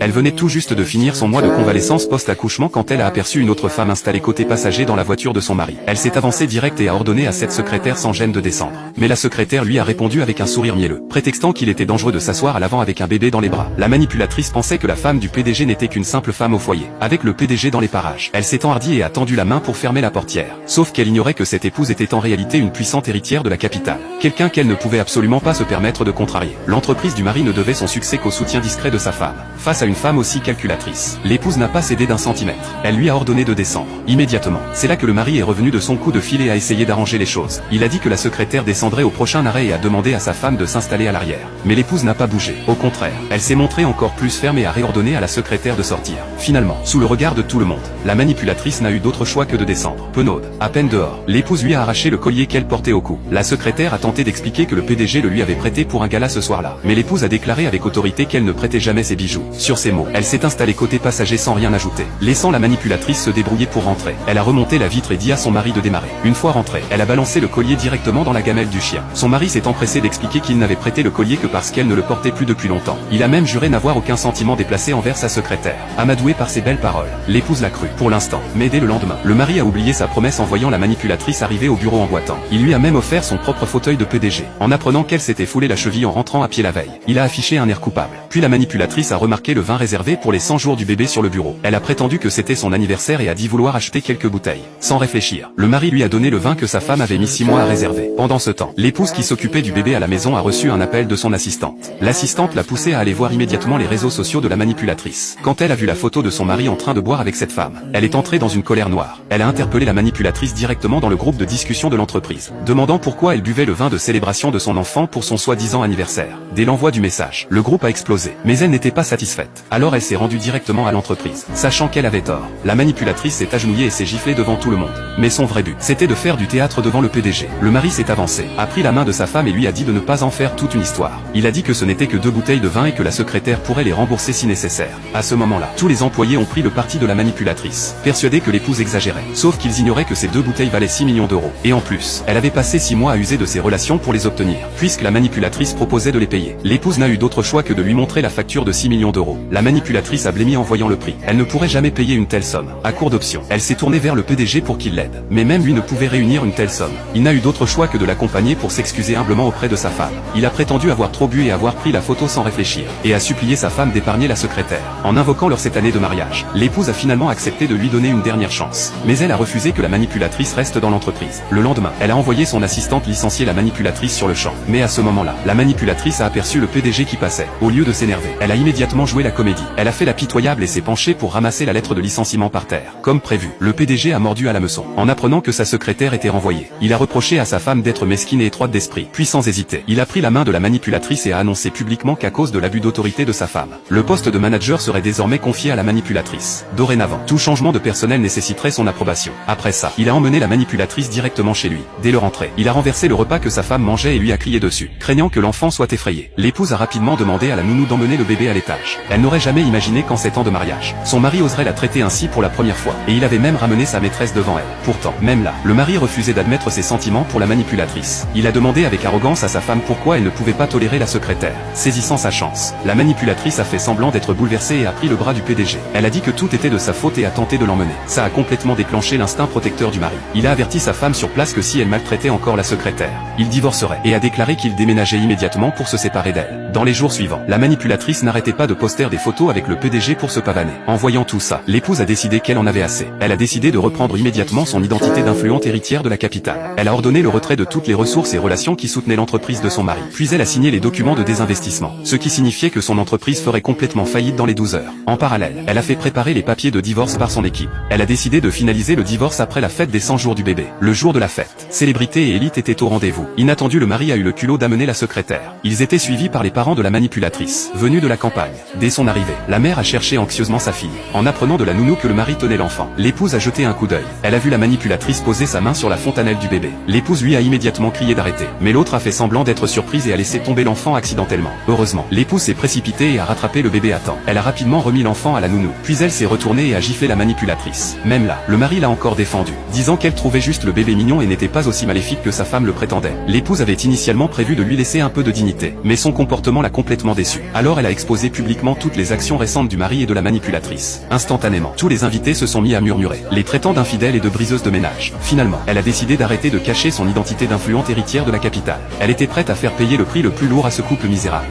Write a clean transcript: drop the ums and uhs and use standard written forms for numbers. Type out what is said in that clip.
Elle venait tout juste de finir son mois de convalescence post-accouchement quand elle a aperçu une autre femme installée côté passager dans la voiture de son mari. Elle s'est avancée direct et a ordonné à cette secrétaire sans gêne de descendre. Mais la secrétaire lui a répondu avec un sourire mielleux, prétextant qu'il était dangereux de s'asseoir à l'avant avec un bébé dans les bras. La manipulatrice pensait que la femme du PDG n'était qu'une simple femme au foyer, avec le PDG dans les parages. Elle s'est enhardie et a tendu la main pour fermer la portière. Sauf qu'elle ignorait que cette épouse était en réalité une puissante héritière de la capitale. Quelqu'un qu'elle ne pouvait absolument pas se permettre de contrarier. L'entreprise du mari ne devait son succès qu'au soutien discret de sa femme. Face à une femme aussi calculatrice, l'épouse n'a pas cédé d'un centimètre. Elle lui a ordonné de descendre. Immédiatement. C'est là que le mari est revenu de son coup de fil et a essayé d'arranger les choses. Il a dit que la secrétaire descendrait au prochain arrêt et a demandé à sa femme de s'installer à l'arrière. Mais l'épouse n'a pas bougé. Au contraire, elle s'est montrée encore plus ferme et a réordonné à la secrétaire de sortir. Finalement, sous le regard de tout le monde, la manipulatrice n'a eu d'autre choix que de descendre. Penaude. À peine dehors, l'épouse lui a arraché le collier qu'elle portait au cou. La secrétaire a tenté d'expliquer que le PDG le lui avait prêté pour un gala ce soir-là. Mais l'épouse a déclaré avec autorité qu'elle ne prêtait jamais ses bijoux. Sur ces mots, elle s'est installée côté passager sans rien ajouter, laissant la manipulatrice se débrouiller pour rentrer. Elle a remonté la vitre et dit à son mari de démarrer. Une fois rentrée, elle a balancé le collier directement dans la gamelle du chien. Son mari s'est empressé d'expliquer qu'il n'avait prêté le collier que parce qu'elle ne le portait plus depuis longtemps. Il a même juré n'avoir aucun sentiment déplacé envers sa secrétaire. Amadoué par ses belles paroles, l'épouse l'a cru pour l'instant. Mais dès le lendemain, le mari a oublié sa promesse en voyant la manipulatrice arriver au bureau en boitant. Il lui a même offert son propre fauteuil de PDG. En apprenant qu'elle s'était foulé la cheville en rentrant à pied la veille, il a affiché un air coupable. Puis la manipulatrice a remarqué le vin réservé pour les 100 jours du bébé sur le bureau. Elle a prétendu que c'était son anniversaire et a dit vouloir acheter quelques bouteilles. Sans réfléchir, le mari lui a donné le vin que sa femme avait mis 6 mois à réserver. Pendant ce temps, l'épouse qui s'occupait du bébé à la maison a reçu un appel de son assistante. L'assistante l'a poussée à aller voir immédiatement les réseaux sociaux de la manipulatrice. Quand elle a vu la photo de son mari en train de boire avec cette femme, elle est entrée dans une colère noire. Elle a interpellé la manipulatrice directement dans le groupe de discussion de l'entreprise, demandant pourquoi elle buvait le vin de célébration de son enfant pour son soi-disant anniversaire. Dès l'envoi du message, le groupe a explosé. Mais elle n'était pas satisfaite. Alors elle s'est rendue directement à l'entreprise, sachant qu'elle avait tort. La manipulatrice s'est agenouillée et s'est giflée devant tout le monde. Mais son vrai but, c'était de faire du théâtre devant le PDG. Le mari s'est avancé, a pris la main de sa femme et lui a dit de ne pas en faire toute une histoire. Il a dit que ce n'était que 2 bouteilles de vin et que la secrétaire pourrait les rembourser si nécessaire. À ce moment-là, tous les employés ont pris le parti de la manipulatrice, persuadés que l'épouse exagérait. Sauf qu'ils ignoraient que ces 2 bouteilles valaient 6 millions d'euros. Et en plus, elle avait passé 6 mois à user de ses relations pour les obtenir, puisque la manipulatrice proposait de les payer. L'épouse n'a eu d'autre choix que de lui montrer la facture de 6 millions d'euros. La manipulatrice a blêmi en voyant le prix. Elle ne pourrait jamais payer une telle somme. À court d'options, elle s'est tournée vers le PDG pour qu'il l'aide. Mais même lui ne pouvait réunir une telle somme. Il n'a eu d'autre choix que de l'accompagner pour s'excuser humblement auprès de sa femme. Il a prétendu avoir trop bu et avoir pris la photo sans réfléchir, et a supplié sa femme d'épargner la secrétaire. En invoquant leur cette année de mariage, l'épouse a finalement accepté de lui donner une dernière chance. Mais elle a refusé que la manipulatrice reste dans l'entreprise. Le lendemain, elle a envoyé son assistante licencier la manipulatrice sur le champ. Mais à ce moment-là, la manipulatrice a aperçu le PDG qui passait. Au lieu de s'énerver, elle a immédiatement joué la comédie. Elle a fait la pitoyable et s'est penchée pour ramasser la lettre de licenciement par terre. Comme prévu, le PDG a mordu à l'hameçon. En apprenant que sa secrétaire était renvoyée, il a reproché à sa femme d'être mesquine et étroite d'esprit. Puis sans hésiter, il a pris la main de la manipulatrice et a annoncé publiquement qu'à cause de l'abus d'autorité de sa femme, le poste de manager serait désormais confié à la manipulatrice. Dorénavant, tout changement de personnel nécessiterait son approbation. Après ça, il a emmené la manipulatrice directement chez lui. Dès leur entrée, il a renversé le repas que sa femme mangeait et lui a crié dessus, craignant que l'enfant soit effrayé. L'épouse a rapidement demandé à la nounou d'emmener le bébé à l'étage. Elle n'aurait jamais imaginé qu'en 7 ans de mariage, son mari oserait la traiter ainsi pour la première fois, et il avait même ramené sa maîtresse devant elle. Pourtant, même là, le mari refusait d'admettre ses sentiments pour la manipulatrice. Il a demandé avec arrogance à sa femme pourquoi elle ne pouvait pas tolérer la secrétaire. Saisissant sa chance, la manipulatrice a fait semblant d'être bouleversée et a pris le bras du PDG. Elle a dit que tout était de sa faute et a tenté de l'emmener. Ça a complètement déclenché l'instinct protecteur du mari. Il a averti sa femme sur place que si elle maltraitait encore la secrétaire, il divorcerait, et a déclaré qu'il déménageait immédiatement pour se séparer d'elle. Dans les jours suivants, la manipulatrice n'arrêtait pas de poster des photos avec le PDG pour se pavaner. En voyant tout ça, l'épouse a décidé qu'elle en avait assez. Elle a décidé de reprendre immédiatement son identité d'influente héritière de la capitale. Elle a ordonné le retrait de toutes les ressources et relations qui soutenaient l'entreprise de son mari. Puis elle a signé les documents de désinvestissement, ce qui signifiait que son entreprise ferait complètement faillite dans les 12 heures. En parallèle, elle a fait préparer les papiers de divorce par son équipe. Elle a décidé de finaliser le divorce après la fête des 100 jours du bébé. Le jour de la fête, célébrités et élite étaient au rendez-vous. Inattendu, le mari a eu le culot d'amener la secrétaire. Ils étaient suivis par les parents de la manipulatrice, venus de la campagne. Dès son arrivée, la mère a cherché anxieusement sa fille. En apprenant de la nounou que le mari tenait l'enfant, l'épouse a jeté un coup d'œil. Elle a vu la manipulatrice poser sa main sur la fontanelle du bébé. L'épouse lui a immédiatement crié d'arrêter, mais l'autre a fait semblant d'être surprise et a laissé tomber l'enfant accidentellement. Heureusement, l'épouse s'est précipitée et a rattrapé le bébé à temps. Elle a rapidement remis l'enfant à la nounou, puis elle s'est retournée et a giflé la manipulatrice. Même là, le mari l'a encore défendu, disant qu'elle trouvait juste le bébé mignon et n'était pas aussi maléfique que sa femme le prétendait. L'épouse avait initialement prévu de lui laisser un peu de dignité, mais son comportement l'a complètement déçue. Alors elle a exposé publiquement toute toutes les actions récentes du mari et de la manipulatrice. Instantanément, tous les invités se sont mis à murmurer, les traitant d'infidèles et de briseuses de ménage. Finalement, elle a décidé d'arrêter de cacher son identité d'influente héritière de la capitale. Elle était prête à faire payer le prix le plus lourd à ce couple misérable.